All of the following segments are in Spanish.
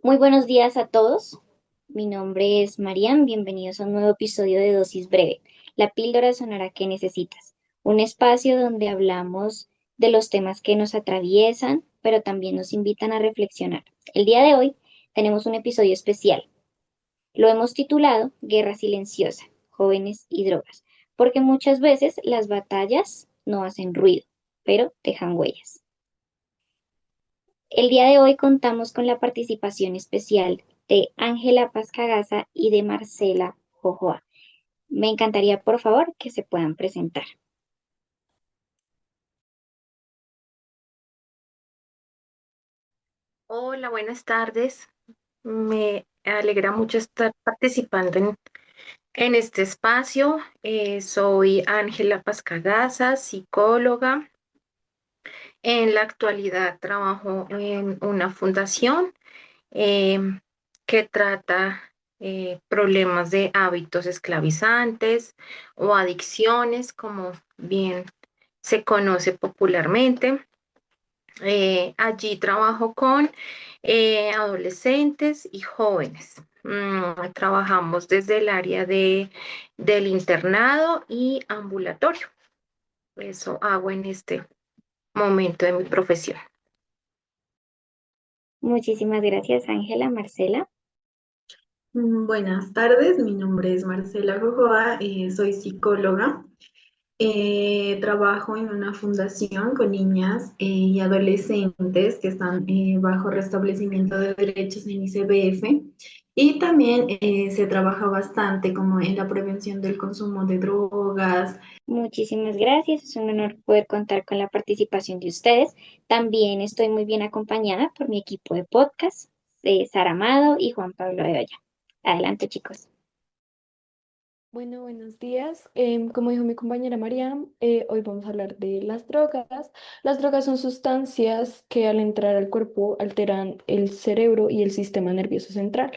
Muy buenos días a todos. Mi nombre es Marian. Bienvenidos a un nuevo episodio de Dosis Breve, la píldora sonora que necesitas. Un espacio donde hablamos de los temas que nos atraviesan, pero también nos invitan a reflexionar. El día de hoy tenemos un episodio especial. Lo hemos titulado Guerra Silenciosa, Jóvenes y Drogas, porque muchas veces las batallas no hacen ruido, pero dejan huellas. El día de hoy contamos con la participación especial de Ángela Pascagasa y de Marcela Jojoa. Me encantaría, por favor, que se puedan presentar. Hola, buenas tardes. Me alegra mucho estar participando en este espacio. Soy Ángela Pascagasa, psicóloga. En la actualidad trabajo en una fundación em, que trata problemas de hábitos esclavizantes o adicciones, como bien se conoce popularmente. Allí trabajo con adolescentes y jóvenes. Trabajamos desde el área del internado y ambulatorio. Eso hago en este momento de mi profesión. Muchísimas gracias, Ángela, Marcela. Buenas tardes, mi nombre es Marcela Jojoa, soy psicóloga. Trabajo en una fundación con niñas y adolescentes que están bajo restablecimiento de derechos en ICBF y también se trabaja bastante como en la prevención del consumo de drogas. Muchísimas gracias. Es un honor poder contar con la participación de ustedes. También estoy muy bien acompañada por mi equipo de podcast, Sara Amado y Juan Pablo de Olla. Adelante, chicos. Bueno, buenos días. Como dijo mi compañera Mariam, hoy vamos a hablar de las drogas. Las drogas son sustancias que al entrar al cuerpo alteran el cerebro y el sistema nervioso central.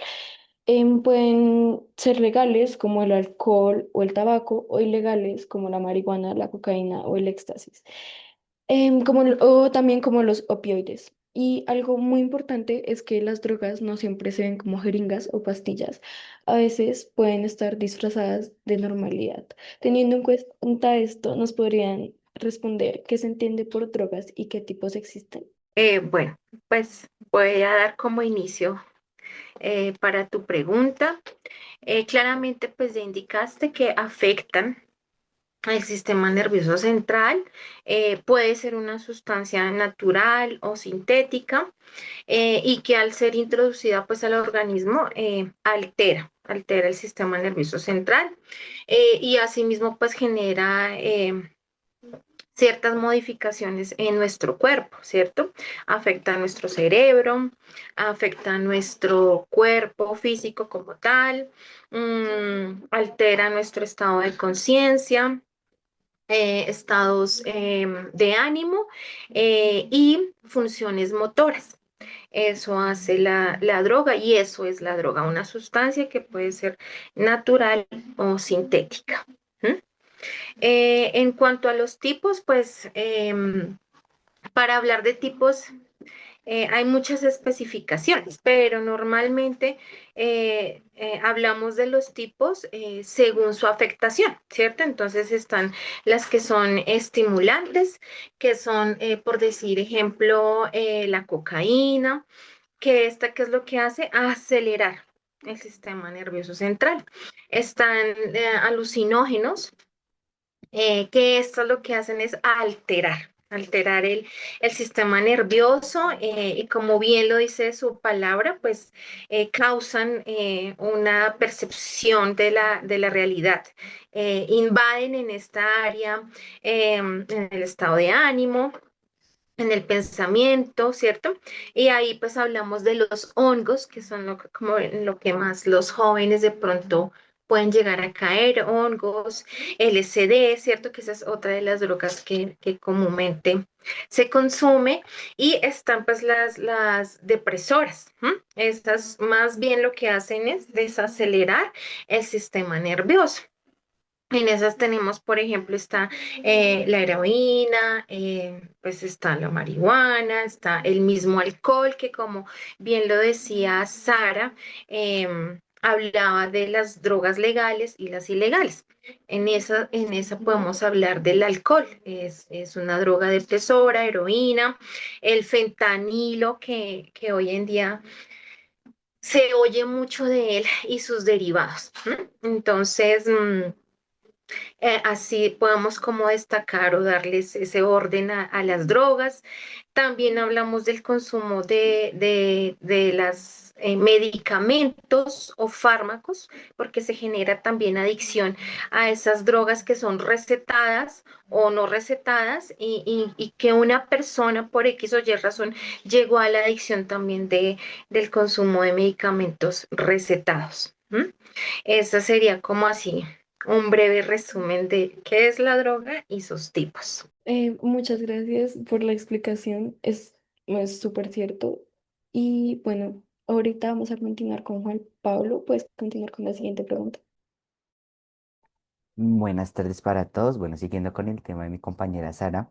Pueden ser legales como el alcohol o el tabaco o ilegales como la marihuana, la cocaína o el éxtasis. O también como los opioides. Y algo muy importante es que las drogas no siempre se ven como jeringas o pastillas. A veces pueden estar disfrazadas de normalidad. Teniendo en cuenta esto, nos podrían responder qué se entiende por drogas y qué tipos existen. Bueno, pues voy a dar como inicio para tu pregunta. Claramente, pues ya indicaste que afectan el sistema nervioso central. Puede ser una sustancia natural o sintética, y que al ser introducida pues al organismo altera el sistema nervioso central, y asimismo pues genera ciertas modificaciones en nuestro cuerpo, ¿cierto? Afecta a nuestro cerebro, afecta a nuestro cuerpo físico como tal, altera nuestro estado de conciencia, estados de ánimo, y funciones motoras. Eso hace la droga, y eso es la droga, una sustancia que puede ser natural o sintética. ¿Mm? En cuanto a los tipos, pues para hablar de tipos hay muchas especificaciones, pero normalmente hablamos de los tipos según su afectación, ¿cierto? Entonces están las que son estimulantes, que son, por decir ejemplo, la cocaína, que esta, ¿qué es lo que hace? Acelerar el sistema nervioso central. Están alucinógenos, que esto lo que hacen es alterar el sistema nervioso, y como bien lo dice su palabra, pues causan una percepción de la realidad. Invaden en esta área, en el estado de ánimo, en el pensamiento, ¿cierto? Y ahí pues hablamos de los hongos, que son como lo que más los jóvenes de pronto pueden llegar a caer, hongos, LSD, ¿cierto? Que esa es otra de las drogas que comúnmente se consume. Y están pues las depresoras. ¿M? Estas más bien lo que hacen es desacelerar el sistema nervioso. En esas tenemos, por ejemplo, está la heroína, pues está la marihuana, está el mismo alcohol, que como bien lo decía Sara, hablaba de las drogas legales y las ilegales. En esa podemos hablar del alcohol, es una droga depresora, heroína, el fentanilo, que hoy en día se oye mucho de él y sus derivados. Entonces, así podemos como destacar o darles ese orden a las drogas. También hablamos del consumo de las medicamentos o fármacos, porque se genera también adicción a esas drogas que son recetadas o no recetadas y que una persona por X o Y razón llegó a la adicción también del consumo de medicamentos recetados. Esa sería como así un breve resumen de qué es la droga y sus tipos. Muchas gracias por la explicación, es súper cierto. Y bueno, ahorita vamos a continuar con Juan Pablo, puedes continuar con la siguiente pregunta. Buenas tardes para todos. Bueno, siguiendo con el tema de mi compañera Sara,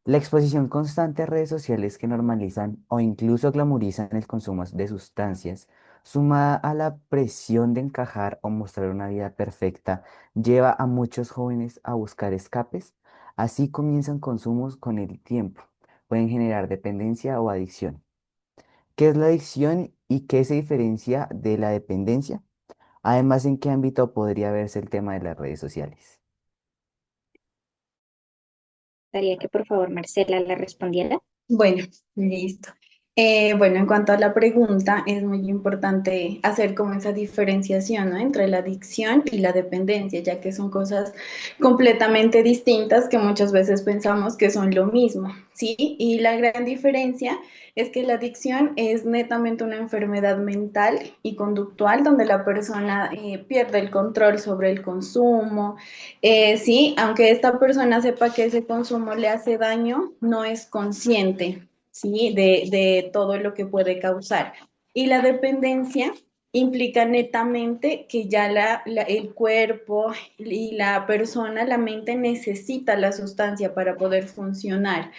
la exposición constante a redes sociales que normalizan o incluso glamorizan el consumo de sustancias, sumada a la presión de encajar o mostrar una vida perfecta, lleva a muchos jóvenes a buscar escapes. Así comienzan consumos con el tiempo. Pueden generar dependencia o adicción. ¿Qué es la adicción y qué se diferencia de la dependencia? Además, ¿en qué ámbito podría verse el tema de las redes sociales? Gustaría que por favor Marcela la respondiera. Bueno, listo. Bueno, en cuanto a la pregunta, es muy importante hacer como esa diferenciación, ¿no? Entre la adicción y la dependencia, ya que son cosas completamente distintas que muchas veces pensamos que son lo mismo, ¿sí? Y la gran diferencia es que la adicción es netamente una enfermedad mental y conductual donde la persona pierde el control sobre el consumo, sí, aunque esta persona sepa que ese consumo le hace daño, no es consciente, ¿sí? De todo lo que puede causar. Y la dependencia implica netamente que ya el cuerpo y la persona, la mente necesita la sustancia para poder funcionar.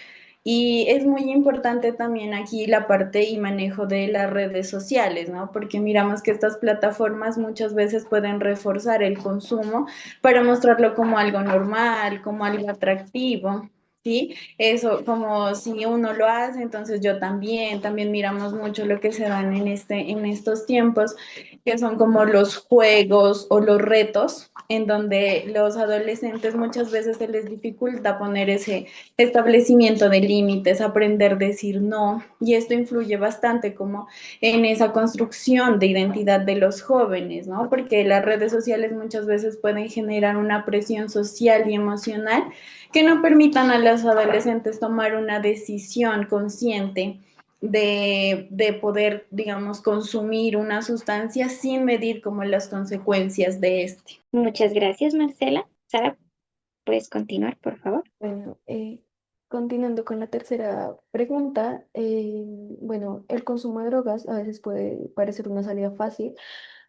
Y es muy importante también aquí la parte y manejo de las redes sociales, ¿no? Porque miramos que estas plataformas muchas veces pueden reforzar el consumo para mostrarlo como algo normal, como algo atractivo, ¿sí? Eso, como si uno lo hace, entonces yo también miramos mucho lo que se dan en estos tiempos, que son como los juegos o los retos, en donde los adolescentes muchas veces se les dificulta poner ese establecimiento de límites, aprender a decir no, y esto influye bastante como en esa construcción de identidad de los jóvenes, ¿no? Porque las redes sociales muchas veces pueden generar una presión social y emocional que no permitan a los adolescentes tomar una decisión consciente de poder, digamos, consumir una sustancia sin medir como las consecuencias de este. Muchas gracias, Marcela. Sara, puedes continuar, por favor. Bueno, continuando con la tercera pregunta, bueno, el consumo de drogas a veces puede parecer una salida fácil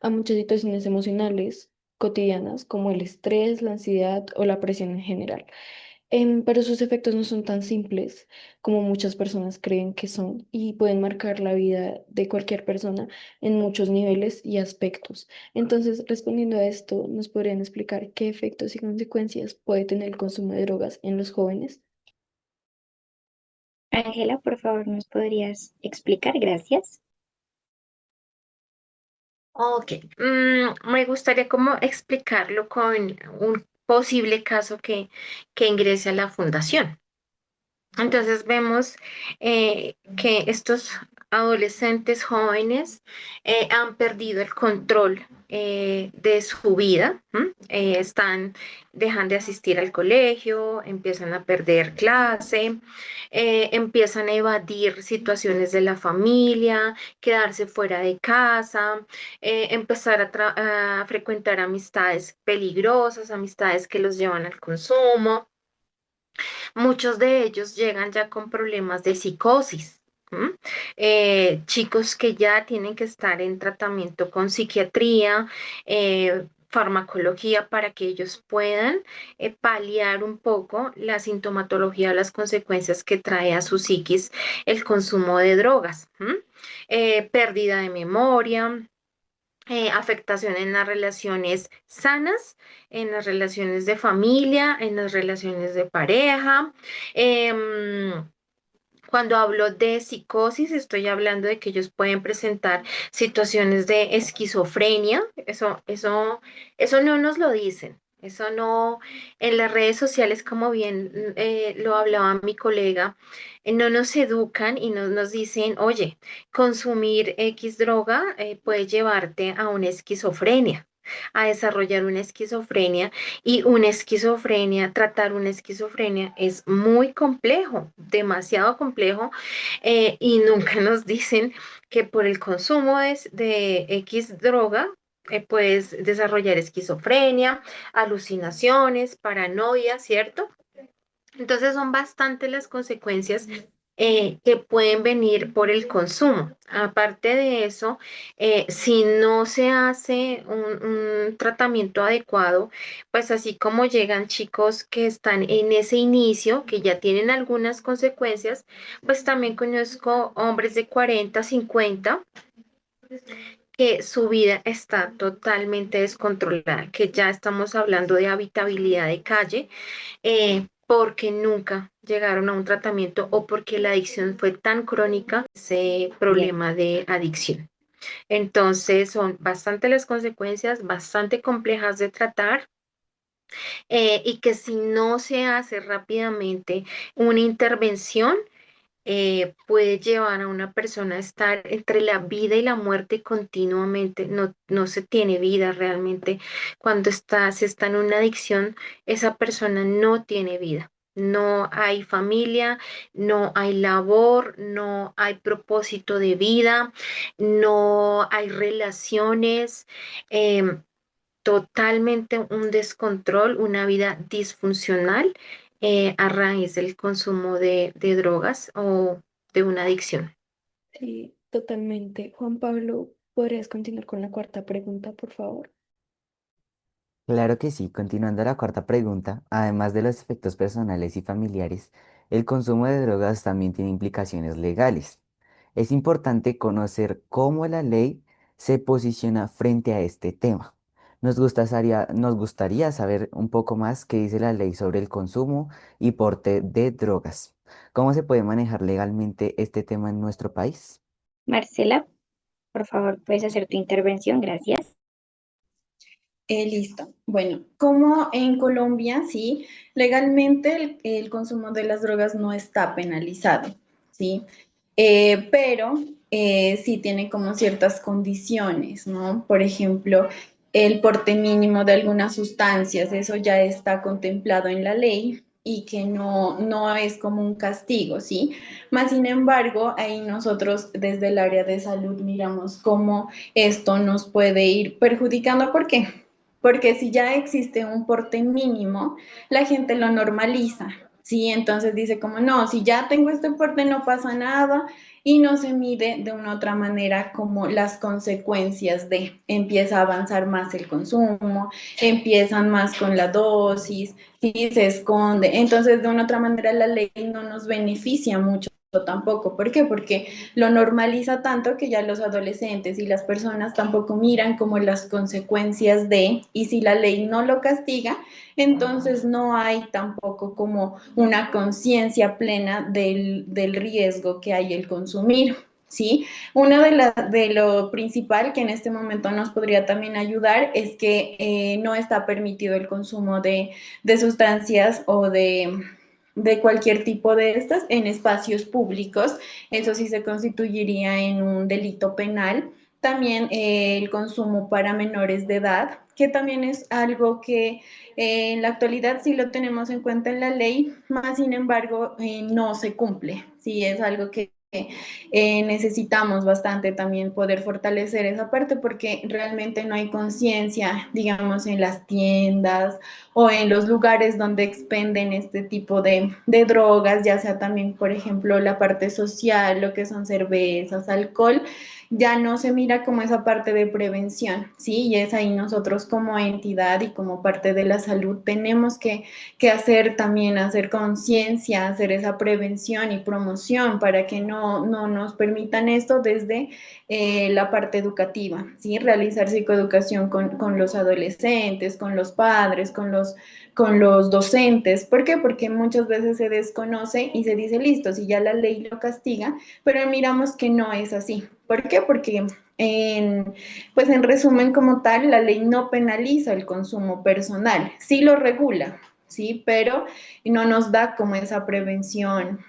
a muchas situaciones emocionales cotidianas, como el estrés, la ansiedad o la presión en general. Pero sus efectos no son tan simples como muchas personas creen que son y pueden marcar la vida de cualquier persona en muchos niveles y aspectos. Entonces, respondiendo a esto, ¿nos podrían explicar qué efectos y consecuencias puede tener el consumo de drogas en los jóvenes? Ángela, por favor, ¿nos podrías explicar? Gracias. Ok, me gustaría como explicarlo con un posible caso que ingrese a la fundación. Entonces vemos que estos adolescentes jóvenes han perdido el control de su vida, están, dejan de asistir al colegio, empiezan a perder clase, empiezan a evadir situaciones de la familia, quedarse fuera de casa, empezar a frecuentar amistades peligrosas, amistades que los llevan al consumo. Muchos de ellos llegan ya con problemas de psicosis. Chicos que ya tienen que estar en tratamiento con psiquiatría, farmacología para que ellos puedan paliar un poco la sintomatología, las consecuencias que trae a su psiquis el consumo de drogas. Pérdida de memoria, afectación en las relaciones sanas, en las relaciones de familia, en las relaciones de pareja. em, Cuando hablo de psicosis, estoy hablando de que ellos pueden presentar situaciones de esquizofrenia. Eso no nos lo dicen. Eso no, en las redes sociales, como bien lo hablaba mi colega, no nos educan y no nos dicen, oye, consumir X droga puede llevarte a una esquizofrenia, a desarrollar una esquizofrenia, y una esquizofrenia, tratar una esquizofrenia es muy complejo, demasiado complejo, y nunca nos dicen que por el consumo de X droga puedes desarrollar esquizofrenia, alucinaciones, paranoia, ¿cierto? Entonces son bastantes las consecuencias que pueden venir por el consumo. Aparte de eso, si no se hace un tratamiento adecuado, pues así como llegan chicos que están en ese inicio, que ya tienen algunas consecuencias, pues también conozco hombres de 40, 50 que su vida está totalmente descontrolada, que ya estamos hablando de habitabilidad de calle, porque nunca llegaron a un tratamiento o porque la adicción fue tan crónica, ese Bien. problema de adicción. Entonces son bastante las consecuencias, bastante complejas de tratar, y que si no se hace rápidamente una intervención, puede llevar a una persona a estar entre la vida y la muerte continuamente. No, no se tiene vida realmente. Cuando se está en una adicción, esa persona no tiene vida. No hay familia, no hay labor, no hay propósito de vida, no hay relaciones. em, Totalmente un descontrol, una vida disfuncional a raíz del consumo de drogas o de una adicción. Sí, totalmente. Juan Pablo, ¿podrías continuar con la cuarta pregunta, por favor? Claro que sí, continuando la cuarta pregunta, además de los efectos personales y familiares, el consumo de drogas también tiene implicaciones legales. Es importante conocer cómo la ley se posiciona frente a este tema. Nos gustaría saber un poco más qué dice la ley sobre el consumo y porte de drogas. ¿Cómo se puede manejar legalmente este tema en nuestro país? Marcela, por favor, puedes hacer tu intervención. Gracias. Listo. Bueno, como en Colombia, sí, legalmente el consumo de las drogas no está penalizado, ¿sí? Pero sí tiene como ciertas condiciones, ¿no? Por ejemplo, el porte mínimo de algunas sustancias, eso ya está contemplado en la ley y que no es como un castigo, ¿sí? Más sin embargo, ahí nosotros desde el área de salud miramos cómo esto nos puede ir perjudicando. ¿Por qué? Porque si ya existe un porte mínimo, la gente lo normaliza, ¿sí? Entonces dice como, no, si ya tengo este porte no pasa nada y no se mide de una otra manera como las consecuencias de, empieza a avanzar más el consumo, empiezan más con la dosis, sí, se esconde. Entonces, de una otra manera, la ley no nos beneficia mucho tampoco. ¿Por qué? Porque lo normaliza tanto que ya los adolescentes y las personas tampoco miran como las consecuencias de, y si la ley no lo castiga, entonces no hay tampoco como una conciencia plena del riesgo que hay el consumir. ¿Sí? Una de lo principal que en este momento nos podría también ayudar es que no está permitido el consumo de sustancias o de cualquier tipo de estas en espacios públicos. Eso sí se constituiría en un delito penal. También el consumo para menores de edad, que también es algo que en la actualidad sí lo tenemos en cuenta en la ley, más sin embargo no se cumple. Sí es algo que necesitamos bastante también poder fortalecer esa parte porque realmente no hay conciencia, digamos, en las tiendas o en los lugares donde expenden este tipo de drogas, ya sea también, por ejemplo, la parte social, lo que son cervezas, alcohol, ya no se mira como esa parte de prevención, ¿sí? Y es ahí nosotros como entidad y como parte de la salud tenemos que hacer también, hacer conciencia, hacer esa prevención y promoción para que no nos permitan esto desde la parte educativa, ¿sí? Realizar psicoeducación con los adolescentes, con los padres, con los docentes. ¿Por qué? Porque muchas veces se desconoce y se dice, listo, si ya la ley lo castiga, pero miramos que no es así. ¿Por qué? Porque pues en resumen como tal, la ley no penaliza el consumo personal, sí lo regula, ¿sí? Pero no nos da como esa prevención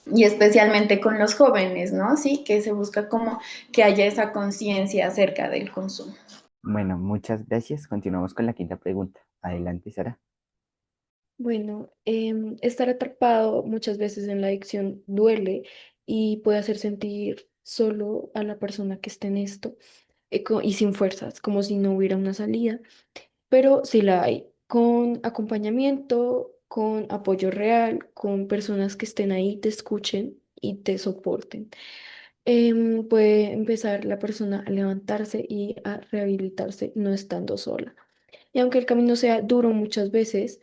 y especialmente con los jóvenes, ¿no? Sí, que se busca como que haya esa conciencia acerca del consumo. Bueno, muchas gracias. Continuamos con la quinta pregunta. Adelante, Sara. Bueno, estar atrapado muchas veces en la adicción duele y puede hacer sentir solo a la persona que esté en esto y sin fuerzas, como si no hubiera una salida, pero sí la hay, con acompañamiento, con apoyo real, con personas que estén ahí, te escuchen y te soporten. Puede empezar la persona a levantarse y a rehabilitarse no estando sola. Y aunque el camino sea duro muchas veces,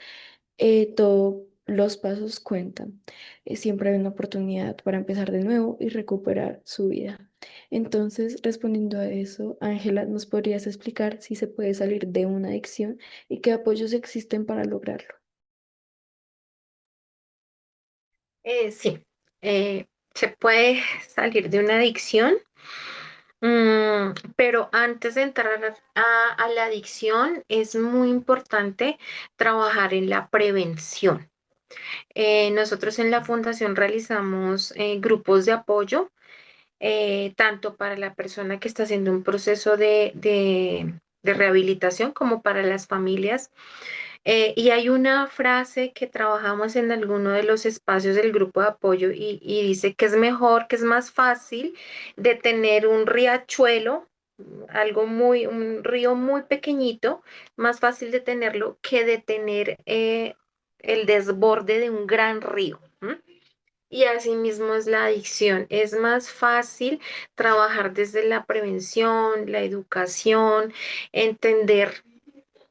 todos los pasos cuentan. Siempre hay una oportunidad para empezar de nuevo y recuperar su vida. Entonces, respondiendo a eso, Ángela, ¿nos podrías explicar si se puede salir de una adicción y qué apoyos existen para lograrlo? Sí, se puede salir de una adicción, pero antes de entrar a la adicción es muy importante trabajar en la prevención. Nosotros en la fundación realizamos grupos de apoyo, tanto para la persona que está haciendo un proceso de rehabilitación como para las familias. Y hay una frase que trabajamos en alguno de los espacios del grupo de apoyo y dice que es mejor, que es más fácil detener un riachuelo, un río muy pequeñito, más fácil detenerlo que detener el desborde de un gran río. ¿M? Y asimismo es la adicción. Es más fácil trabajar desde la prevención, la educación, entender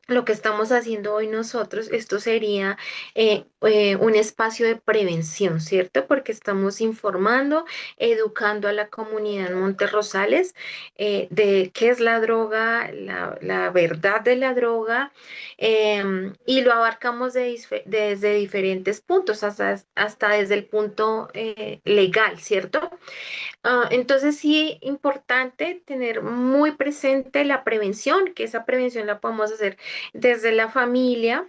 lo que estamos haciendo hoy nosotros. Esto sería un espacio de prevención, ¿cierto? Porque estamos informando, educando a la comunidad en Monterrosales de qué es la droga, la verdad de la droga, y lo abarcamos desde diferentes puntos, hasta desde el punto legal, ¿cierto? Entonces sí, importante tener muy presente la prevención, que esa prevención la podemos hacer desde la familia.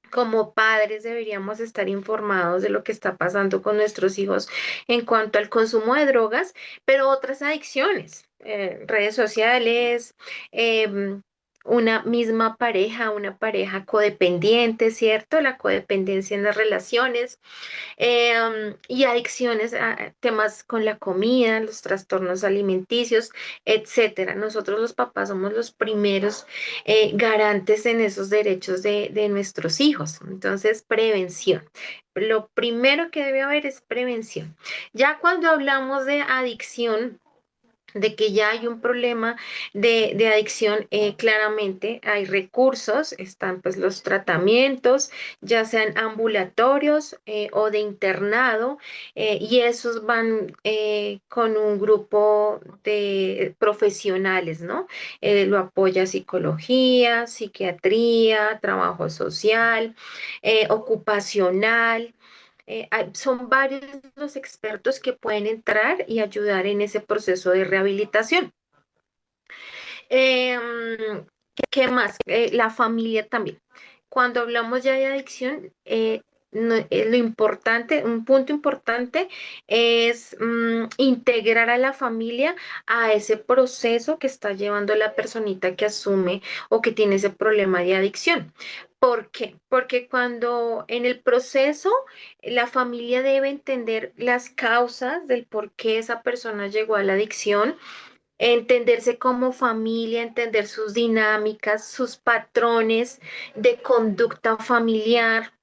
Como padres deberíamos estar informados de lo que está pasando con nuestros hijos en cuanto al consumo de drogas, pero otras adicciones, redes sociales, em, una pareja codependiente, ¿cierto? La codependencia en las relaciones, y adicciones a temas con la comida, los trastornos alimenticios, etcétera. Nosotros los papás somos los primeros garantes en esos derechos de nuestros hijos. Entonces, prevención. Lo primero que debe haber es prevención. Ya cuando hablamos de adicción, de que ya hay un problema de adicción, claramente hay recursos, están pues los tratamientos, ya sean ambulatorios o de internado, y esos van con un grupo de profesionales, ¿no? Lo apoya psicología, psiquiatría, trabajo social, ocupacional. Son varios los expertos que pueden entrar y ayudar en ese proceso de rehabilitación. ¿Qué más? La familia también. Cuando hablamos ya de adicción, lo importante, un punto importante es integrar a la familia a ese proceso que está llevando la personita que asume o que tiene ese problema de adicción. ¿Por qué? Porque cuando en el proceso la familia debe entender las causas del por qué esa persona llegó a la adicción, entenderse como familia, entender sus dinámicas, sus patrones de conducta familiar,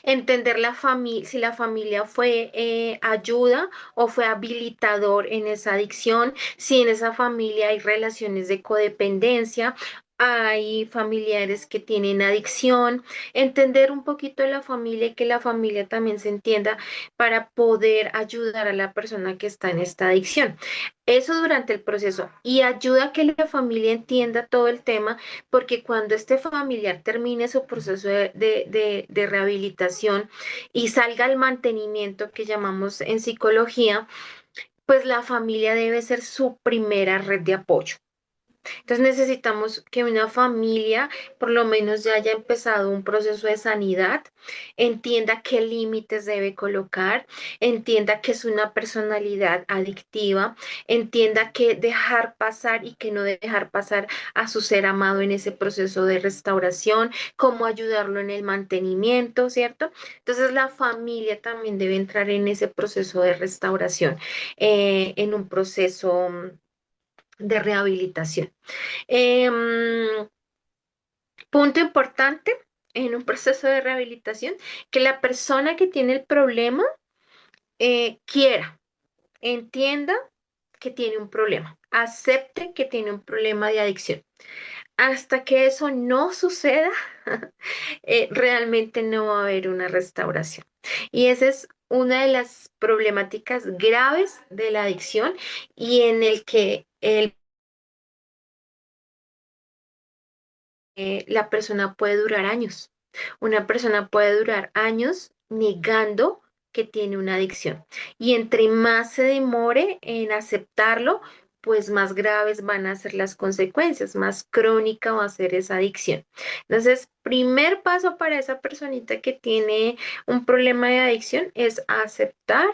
entender la familia, si la familia fue ayuda o fue habilitador en esa adicción, si en esa familia hay relaciones de codependencia. Hay familiares que tienen adicción, entender un poquito de la familia y que la familia también se entienda para poder ayudar a la persona que está en esta adicción. Eso durante el proceso y ayuda a que la familia entienda todo el tema, porque cuando este familiar termine su proceso de rehabilitación y salga al mantenimiento que llamamos en psicología, pues la familia debe ser su primera red de apoyo. Entonces necesitamos que una familia por lo menos ya haya empezado un proceso de sanidad, entienda qué límites debe colocar, entienda que es una personalidad adictiva, entienda qué dejar pasar y qué no dejar pasar a su ser amado en ese proceso de restauración, cómo ayudarlo en el mantenimiento, ¿cierto? Entonces la familia también debe entrar en ese proceso de restauración, en un proceso de rehabilitación. Em, Punto importante en un proceso de rehabilitación, que la persona que tiene el problema quiera, entienda que tiene un problema, acepte que tiene un problema de adicción. Hasta que eso no suceda, realmente no va a haber una restauración. Y esa es una de las problemáticas graves de la adicción y en el que la persona puede durar años. Una persona puede durar años negando que tiene una adicción. Y entre más se demore en aceptarlo, pues más graves van a ser las consecuencias, más crónica va a ser esa adicción. Entonces, primer paso para esa personita que tiene un problema de adicción es aceptar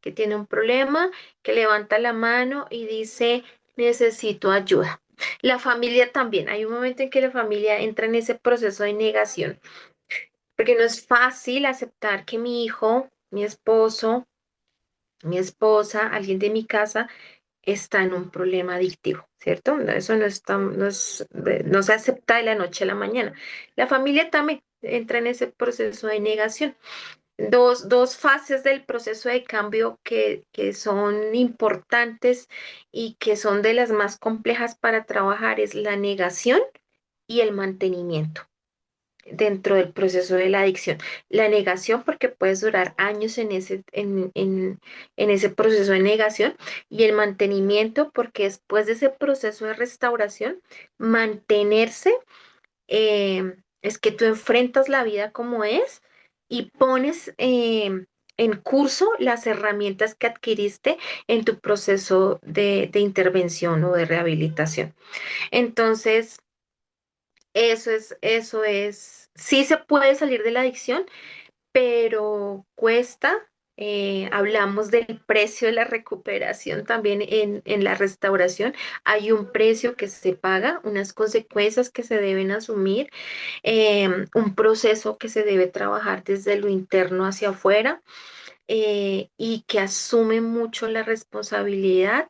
que tiene un problema, que levanta la mano y dice, necesito ayuda. La familia también. Hay un momento en que la familia entra en ese proceso de negación, porque no es fácil aceptar que mi hijo, mi esposo, mi esposa, alguien de mi casa está en un problema adictivo, ¿cierto? No, eso no, no se acepta de la noche a la mañana. La familia también entra en ese proceso de negación. Dos fases del proceso de cambio que son importantes y que son de las más complejas para trabajar es la negación y el mantenimiento dentro del proceso de la adicción. La negación porque puedes durar años en ese proceso de negación y el mantenimiento porque después de ese proceso de restauración, mantenerse es que tú enfrentas la vida como es y pones en curso las herramientas que adquiriste en tu proceso de intervención o de rehabilitación. Entonces, sí se puede salir de la adicción, pero cuesta. Hablamos del precio de la recuperación también en la restauración. Hay un precio que se paga, unas consecuencias que se deben asumir, un proceso que se debe trabajar desde lo interno hacia afuera, y que asume mucho la responsabilidad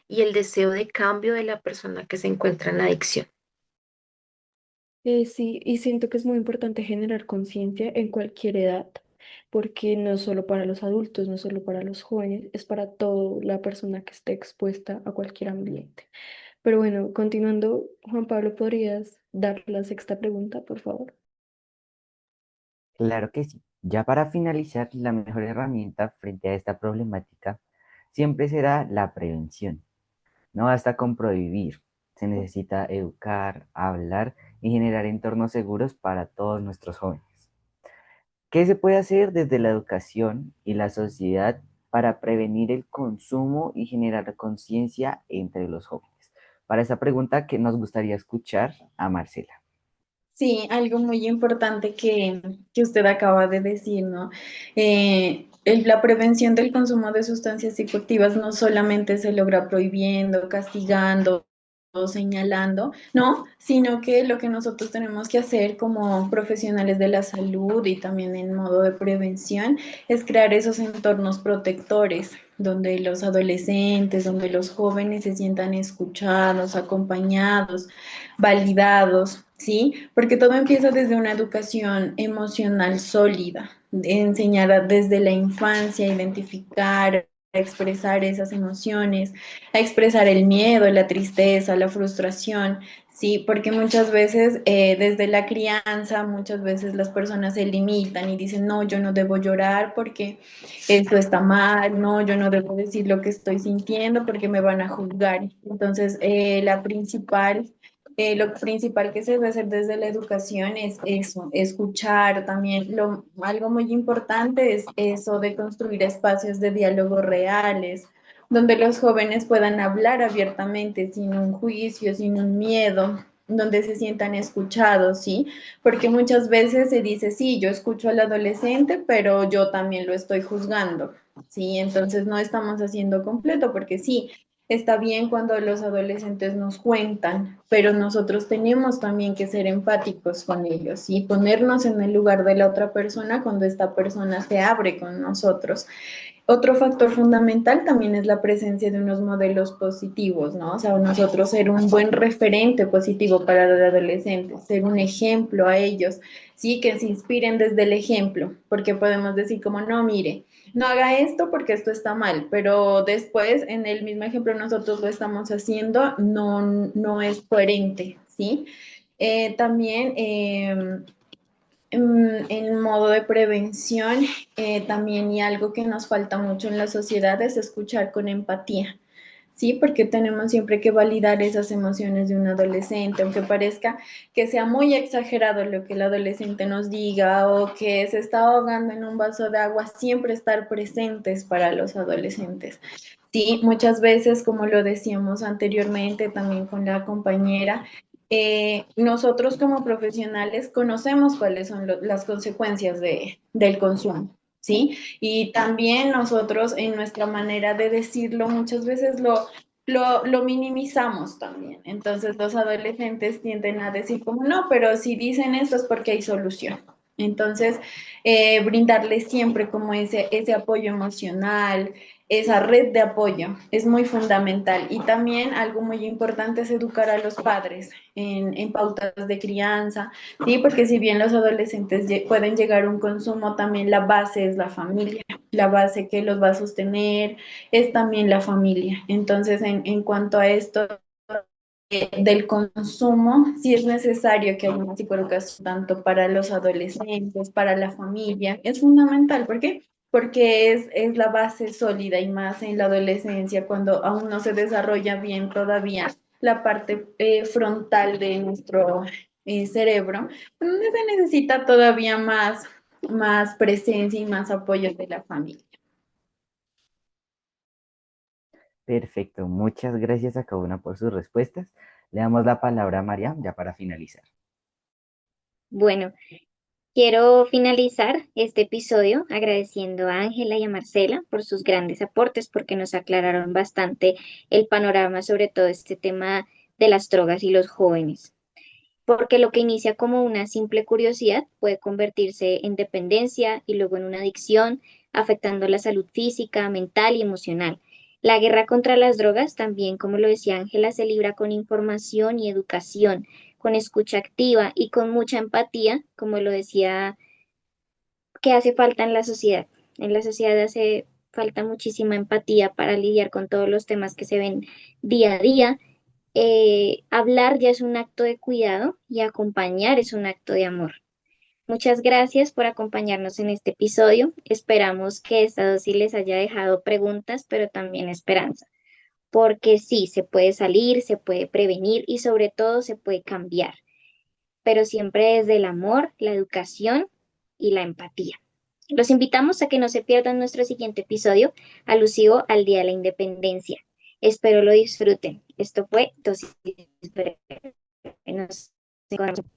y el deseo de cambio de la persona que se encuentra en adicción. Sí, y siento que es muy importante generar conciencia en cualquier edad, porque no solo para los adultos, no solo para los jóvenes, es para toda la persona que esté expuesta a cualquier ambiente. Pero bueno, continuando, Juan Pablo, ¿podrías dar la sexta pregunta, por favor? Claro que sí. Ya para finalizar, la mejor herramienta frente a esta problemática siempre será la prevención. No basta con prohibir, se necesita educar, hablar y generar entornos seguros para todos nuestros jóvenes. ¿Qué se puede hacer desde la educación y la sociedad para prevenir el consumo y generar conciencia entre los jóvenes? Para esa pregunta que nos gustaría escuchar a Marcela. Sí, algo muy importante que usted acaba de decir, ¿no? La prevención del consumo de sustancias psicoactivas no solamente se logra prohibiendo, castigando o señalando, no, sino que lo que nosotros tenemos que hacer como profesionales de la salud y también en modo de prevención es crear esos entornos protectores donde los adolescentes, donde los jóvenes se sientan escuchados, acompañados, validados, ¿sí? Porque todo empieza desde una educación emocional sólida, de enseñar desde la infancia a identificar, a expresar esas emociones, a expresar el miedo, la tristeza, la frustración, sí, porque muchas veces desde la crianza, muchas veces las personas se limitan y dicen, no, yo no debo llorar porque esto está mal, no, yo no debo decir lo que estoy sintiendo porque me van a juzgar. Entonces, lo principal que se debe hacer desde la educación es eso, escuchar también. Algo muy importante es eso de construir espacios de diálogo reales, donde los jóvenes puedan hablar abiertamente, sin un juicio, sin un miedo, donde se sientan escuchados, ¿sí? Porque muchas veces se dice, sí, yo escucho al adolescente, pero yo también lo estoy juzgando, ¿sí? Entonces no estamos haciendo completo, porque sí, está bien cuando los adolescentes nos cuentan, pero nosotros tenemos también que ser empáticos con ellos y ponernos en el lugar de la otra persona cuando esta persona se abre con nosotros. Otro factor fundamental también es la presencia de unos modelos positivos, ¿no? O sea, nosotros ser un buen referente positivo para los adolescentes, ser un ejemplo a ellos, sí, que se inspiren desde el ejemplo, porque podemos decir como, no, mire, no haga esto porque esto está mal, pero después en el mismo ejemplo nosotros lo estamos haciendo, no es coherente, ¿sí? También en modo de prevención, también y algo que nos falta mucho en la sociedad es escuchar con empatía, ¿sí? Porque tenemos siempre que validar esas emociones de un adolescente, aunque parezca que sea muy exagerado lo que el adolescente nos diga o que se está ahogando en un vaso de agua, siempre estar presentes para los adolescentes. Sí, muchas veces, como lo decíamos anteriormente también con la compañera, nosotros como profesionales conocemos cuáles son las consecuencias del consumo, ¿sí? Y también nosotros en nuestra manera de decirlo muchas veces lo minimizamos también. Entonces los adolescentes tienden a decir como, no, pero si dicen esto es porque hay solución. Entonces, brindarles siempre como ese apoyo emocional, esa red de apoyo es muy fundamental. Y también algo muy importante es educar a los padres en pautas de crianza, ¿sí? Porque si bien los adolescentes pueden llegar a un consumo, también la base es la familia, la base que los va a sostener es también la familia. Entonces, en cuanto a esto del consumo, sí es necesario que haya una psicoeducación tanto para los adolescentes, para la familia. Es fundamental. ¿Por qué? Porque es la base sólida y más en la adolescencia, cuando aún no se desarrolla bien todavía la parte frontal de nuestro cerebro, donde se necesita todavía más presencia y más apoyo de la familia. Perfecto, muchas gracias a cada una por sus respuestas. Le damos la palabra a Mariam ya para finalizar. Bueno, quiero finalizar este episodio agradeciendo a Ángela y a Marcela por sus grandes aportes, porque nos aclararon bastante el panorama sobre todo este tema de las drogas y los jóvenes. Porque lo que inicia como una simple curiosidad puede convertirse en dependencia y luego en una adicción, afectando la salud física, mental y emocional. La guerra contra las drogas también, como lo decía Ángela, se libra con información y educación, con escucha activa y con mucha empatía, como lo decía, que hace falta en la sociedad. En la sociedad hace falta muchísima empatía para lidiar con todos los temas que se ven día a día. Hablar ya es un acto de cuidado y acompañar es un acto de amor. Muchas gracias por acompañarnos en este episodio. Esperamos que esta dosis les haya dejado preguntas, pero también esperanza, porque sí, se puede salir, se puede prevenir y sobre todo se puede cambiar, pero siempre desde el amor, la educación y la empatía. Los invitamos a que no se pierdan nuestro siguiente episodio alusivo al Día de la Independencia. Espero lo disfruten. Esto fue Dosis Breve. Nos encontramos